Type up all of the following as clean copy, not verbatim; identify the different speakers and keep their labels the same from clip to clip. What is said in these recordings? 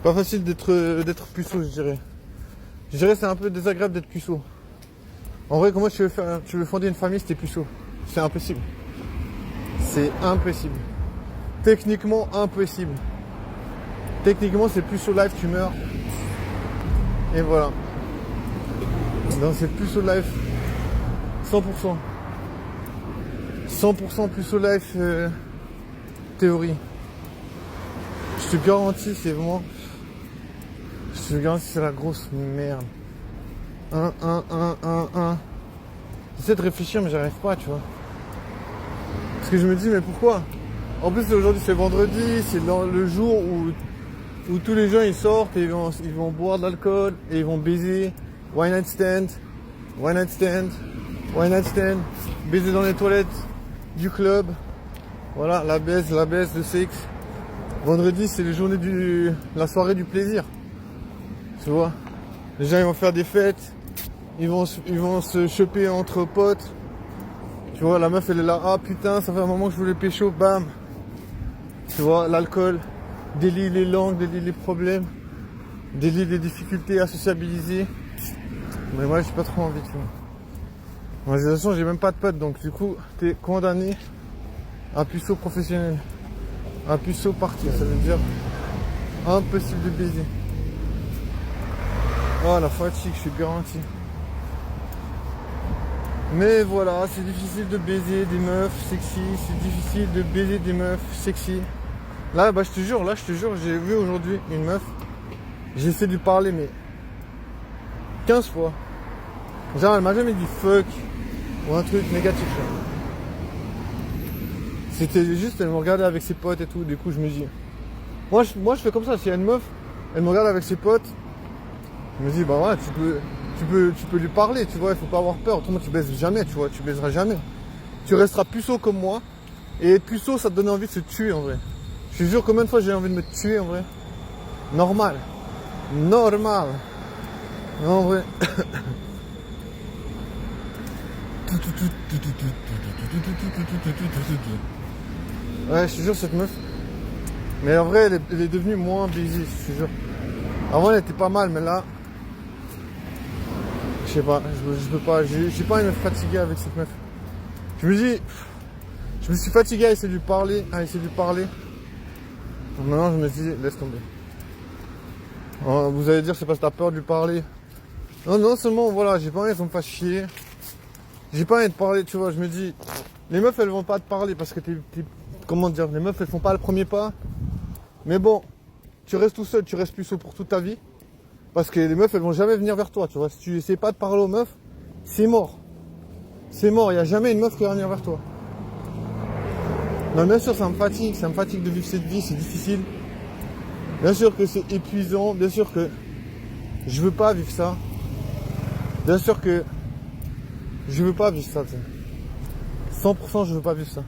Speaker 1: Pas facile d'être puceau, je dirais. Je dirais que c'est un peu désagréable d'être puceau. En vrai, comment tu veux fonder une famille si t'es puceau? C'est impossible. C'est impossible. Techniquement impossible. Techniquement, c'est puceau life, tu meurs. Et voilà. Donc c'est puceau life. 100%. 100% puceau life théorie. Je te garantis, c'est vraiment... Je te garantis, c'est la grosse merde. 1. J'essaie de réfléchir, mais j'arrive pas, tu vois. Parce que je me dis, mais pourquoi? En plus, aujourd'hui, c'est vendredi, c'est le jour où tous les gens, ils sortent et ils vont boire de l'alcool et ils vont baiser. Why not stand? Why not stand? Why not stand? Baiser dans les toilettes du club. Voilà, la baisse, le sexe. Vendredi, c'est la soirée du plaisir. Tu vois? Les gens, ils vont faire des fêtes. Ils vont se choper entre potes. Tu vois, la meuf, elle est là. Ah putain, ça fait un moment que je voulais pécho. Bam. Tu vois, l'alcool délie les langues, délie les problèmes, délie les difficultés à sociabiliser. Mais moi, j'ai pas trop envie, tu vois. Moi, de toute façon, j'ai même pas de potes. Donc, du coup, t'es condamné à puceau professionnel. Un puceau parti, ça veut dire impossible de baiser. Oh la fatigue, je suis garanti. Mais voilà, c'est difficile de baiser des meufs sexy, c'est difficile de baiser des meufs sexy. Là, je te jure, j'ai vu aujourd'hui une meuf, j'ai essayé de lui parler, mais 15 fois. Genre, elle m'a jamais dit fuck ou un truc négatif. Genre. C'était juste, elle me regardait avec ses potes et tout, du coup je me dis... Moi je fais comme ça, s'il y a une meuf, elle me regarde avec ses potes, je me dis bah ouais, tu peux lui parler, tu vois, il faut pas avoir peur, autrement tu baises jamais, tu vois, tu baiseras jamais. Tu resteras puceau comme moi, et être puceau ça te donne envie de se tuer en vrai. Je te jure combien de fois j'ai envie de me tuer en vrai. Normal. En vrai. Ouais, je te jure, cette meuf. Mais en vrai, elle est devenue moins busy, je te jure. Avant, elle était pas mal, mais là... Je sais pas, je peux pas. J'ai pas envie de me fatiguer avec cette meuf. Je me suis fatigué à essayer de lui parler, Donc maintenant, je me dis, laisse tomber. Alors, vous allez dire, c'est parce que t'as peur de lui parler. Non, seulement, voilà, j'ai pas envie qu'on me fasse chier. J'ai pas envie de parler, tu vois, je me dis... Les meufs, elles vont pas te parler parce que comment dire, les meufs, elles font pas le premier pas. Mais bon, tu restes tout seul, tu restes puceau pour toute ta vie. Parce que les meufs, elles vont jamais venir vers toi, tu vois. Si tu essaies pas de parler aux meufs, c'est mort. C'est mort, il n'y a jamais une meuf qui va venir vers toi. Non, bien sûr, ça me fatigue de vivre cette vie, c'est difficile. Bien sûr que c'est épuisant, bien sûr que je veux pas vivre ça. Bien sûr que je veux pas vivre ça, tu sais. 100% je veux pas vivre ça.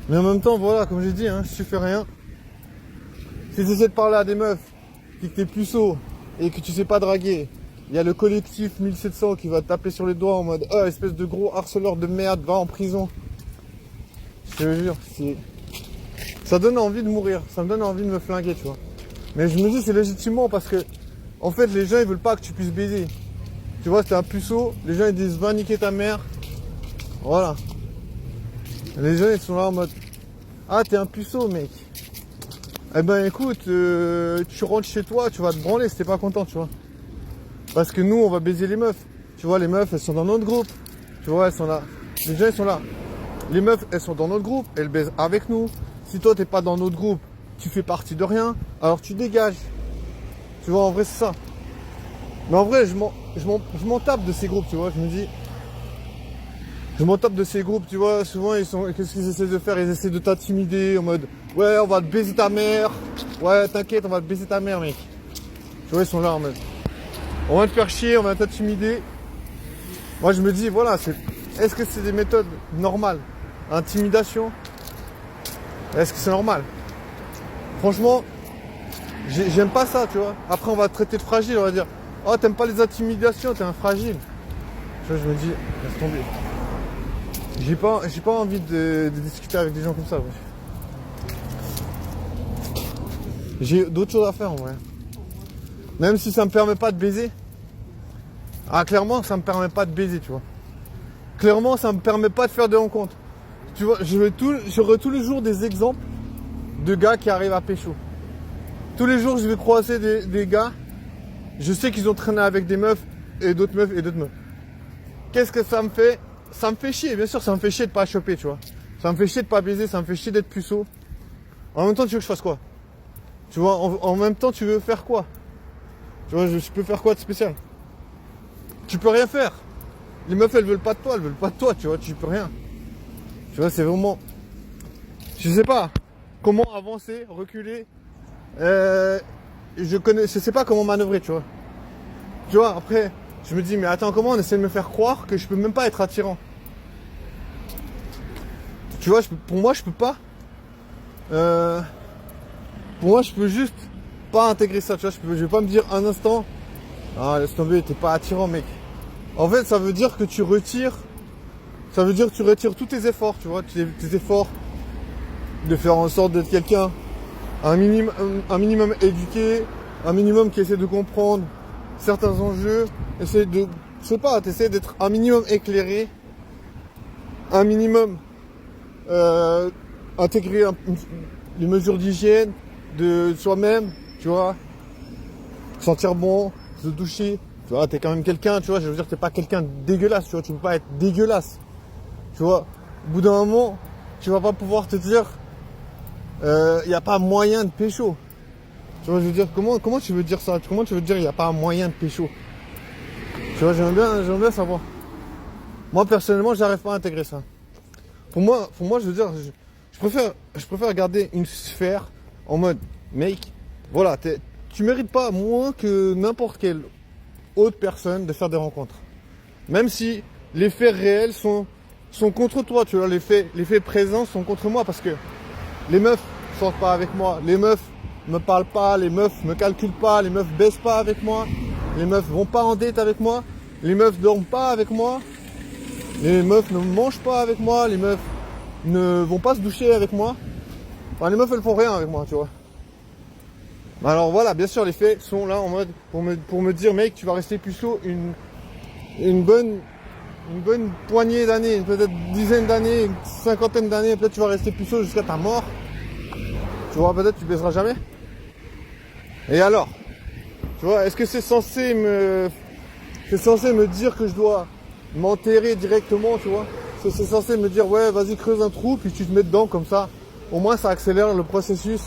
Speaker 1: Mais en même temps, voilà, comme j'ai dit, hein, si tu fais rien, si tu essaies de parler à des meufs, puis que t'es puceau et que tu sais pas draguer, il y a le collectif 1700 qui va te taper sur les doigts en mode oh, espèce de gros harceleur de merde, va en prison. Je te jure, ça donne envie de mourir, ça me donne envie de me flinguer, tu vois. Mais je me dis c'est légitimement parce que en fait les gens ils veulent pas que tu puisses baiser. Tu vois, c'est un puceau, les gens ils disent va niquer ta mère. Voilà. Les gens ils sont là en mode ah t'es un puceau mec. Eh ben écoute, tu rentres chez toi, tu vas te branler si t'es pas content, tu vois. Parce que nous on va baiser les meufs. Tu vois, les meufs elles sont dans notre groupe. Tu vois, elles sont là. Les gens ils sont là. Les meufs elles sont dans notre groupe, elles baisent avec nous. Si toi t'es pas dans notre groupe, tu fais partie de rien, alors tu dégages. Tu vois, en vrai c'est ça. Mais en vrai je m'en tape de ces groupes, tu vois, je me dis. Je m'en tape de ces groupes, tu vois, souvent qu'est-ce qu'ils essaient de faire? Ils essaient de t'intimider en mode ouais on va te baiser ta mère. Ouais t'inquiète on va te baiser ta mère mec. Tu vois ils sont là en mode on va te faire chier, on va t'intimider. Moi je me dis voilà, est-ce que c'est des méthodes normales? Intimidation? Est-ce que c'est normal? Franchement, j'aime pas ça, tu vois. Après on va te traiter de fragile, on va dire oh t'aimes pas les intimidations, t'es un fragile. Tu vois je me dis laisse tomber. J'ai pas envie de discuter avec des gens comme ça. Ouais. J'ai d'autres choses à faire en vrai. Même si ça me permet pas de baiser. Ah, clairement, ça me permet pas de baiser, tu vois. Clairement, ça me permet pas de faire des rencontres. Tu vois, j'aurai tous les jours des exemples de gars qui arrivent à pécho. Tous les jours, je vais croiser des gars. Je sais qu'ils ont traîné avec des meufs et d'autres meufs et d'autres meufs. Qu'est-ce que ça me fait? Ça me fait chier, bien sûr, ça me fait chier de pas choper, tu vois. Ça me fait chier de pas baiser, ça me fait chier d'être puceau. En même temps, tu veux que je fasse quoi? Tu vois, en même temps, tu veux faire quoi? Tu vois, je peux faire quoi de spécial? Tu peux rien faire. Les meufs, elles veulent pas de toi, tu vois, tu peux rien. Tu vois, c'est vraiment... Je sais pas comment avancer, reculer. Je sais pas comment manœuvrer, tu vois. Tu vois, après, je me dis, mais attends, comment on essaie de me faire croire que je peux même pas être attirant? Tu vois, pour moi, je peux pas. Pour moi, je peux juste pas intégrer ça, tu vois. Je vais pas me dire un instant, ah, laisse tomber, t'es pas attirant, mec. En fait, ça veut dire que tu retires tous tes efforts, tu vois, tes efforts de faire en sorte d'être quelqu'un, un minimum éduqué, un minimum qui essaie de comprendre certains enjeux, t'essaies d'être un minimum éclairé, un minimum intégrer les mesures d'hygiène de soi-même, tu vois, sentir bon, se doucher, tu vois, t'es quand même quelqu'un, tu vois, je veux dire, t'es pas quelqu'un de dégueulasse, tu vois, tu peux pas être dégueulasse, tu vois, au bout d'un moment, tu vas pas pouvoir te dire, y a pas moyen de pécho, tu vois, je veux dire, comment tu veux dire ça, comment tu veux dire, y a pas moyen de pécho, tu vois, j'aimerais bien savoir. Moi, personnellement, j'arrive pas à intégrer ça. Pour moi, je veux dire, je préfère garder une sphère en mode, mec, voilà, tu mérites pas moins que n'importe quelle autre personne de faire des rencontres. Même si les faits réels sont contre toi, tu vois, les faits présents sont contre moi parce que les meufs sortent pas avec moi, les meufs me parlent pas, les meufs me calculent pas, les meufs baissent pas avec moi, les meufs vont pas en date avec moi, les meufs dorment pas avec moi, les meufs ne mangent pas avec moi, les meufs ne vont pas se doucher avec moi. Enfin, les meufs, elles font rien avec moi, tu vois. Alors voilà, bien sûr, les faits sont là en mode pour me dire, mec, tu vas rester puceau une bonne poignée d'années, peut-être dizaine d'années, une cinquantaine d'années, peut-être tu vas rester puceau jusqu'à ta mort. Tu vois, peut-être tu baiseras jamais. Et alors, tu vois, est-ce que c'est censé me dire que je dois m'enterrer directement, tu vois? C'est censé me dire, ouais, vas-y, creuse un trou, puis tu te mets dedans, comme ça. Au moins, ça accélère le processus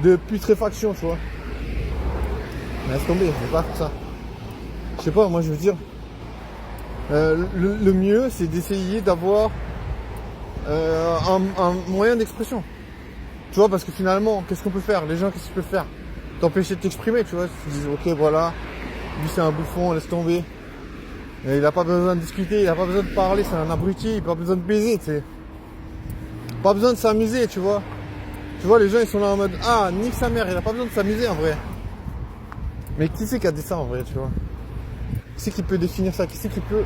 Speaker 1: de putréfaction, tu vois. Mais laisse tomber, je vais pas faire ça. Je sais pas, moi, je veux dire, le mieux, c'est d'essayer d'avoir un moyen d'expression. Tu vois, parce que finalement, qu'est-ce qu'on peut faire? Les gens, qu'est-ce qu'ils peuvent faire? T'empêcher de t'exprimer, tu vois. Tu te dis, ok, voilà, lui, c'est un bouffon, laisse tomber. Et il n'a pas besoin de discuter, il n'a pas besoin de parler, c'est un abruti, il n'a pas besoin de baiser, tu sais. Pas besoin de s'amuser, tu vois. Tu vois, les gens, ils sont là en mode, ah, nique sa mère, il n'a pas besoin de s'amuser, en vrai. Mais qui c'est qui a dit ça, en vrai, tu vois? Qui c'est qui peut définir ça? Qui c'est qui peut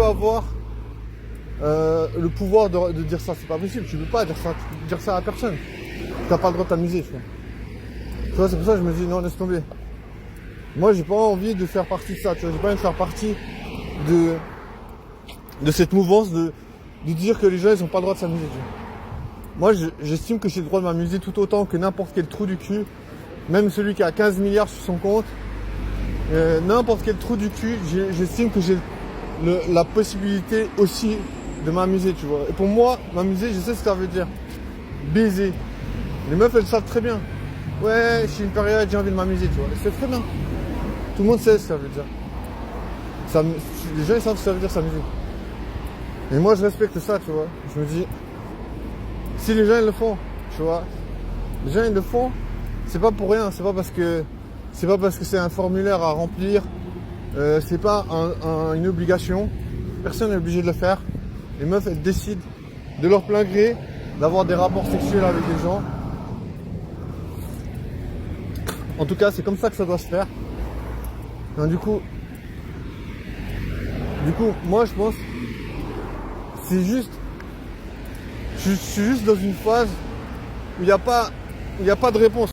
Speaker 1: avoir le pouvoir de dire ça? C'est pas possible, tu peux pas dire ça à personne. T'as pas le droit de t'amuser, tu vois. Tu vois, c'est pour ça que je me dis, non, laisse tomber. Moi, j'ai pas envie de faire partie de ça, tu vois. J'ai pas envie de faire partie de cette mouvance de dire que les gens, ils ont pas le droit de s'amuser, tu vois. Moi, j'estime que j'ai le droit de m'amuser tout autant que n'importe quel trou du cul. Même celui qui a 15 milliards sur son compte. N'importe quel trou du cul, j'estime que j'ai la possibilité aussi de m'amuser, tu vois. Et pour moi, m'amuser, je sais ce que ça veut dire. Baiser. Les meufs, elles savent très bien. Ouais, je suis une période, j'ai envie de m'amuser, tu vois. C'est très bien. Tout le monde sait ce que ça veut dire. Les gens, ils savent ce que ça veut dire s'amuser. Et moi, je respecte ça, tu vois. Je me dis, si les gens, ils le font, tu vois. Les gens, ils le font, c'est pas pour rien. C'est pas parce que c'est un formulaire à remplir. C'est pas une obligation. Personne n'est obligé de le faire. Les meufs, elles décident de leur plein gré d'avoir des rapports sexuels avec les gens. En tout cas, c'est comme ça que ça doit se faire. Donc, du coup, moi, je pense, je suis juste dans une phase où il n'y a pas il n'y a pas de réponse.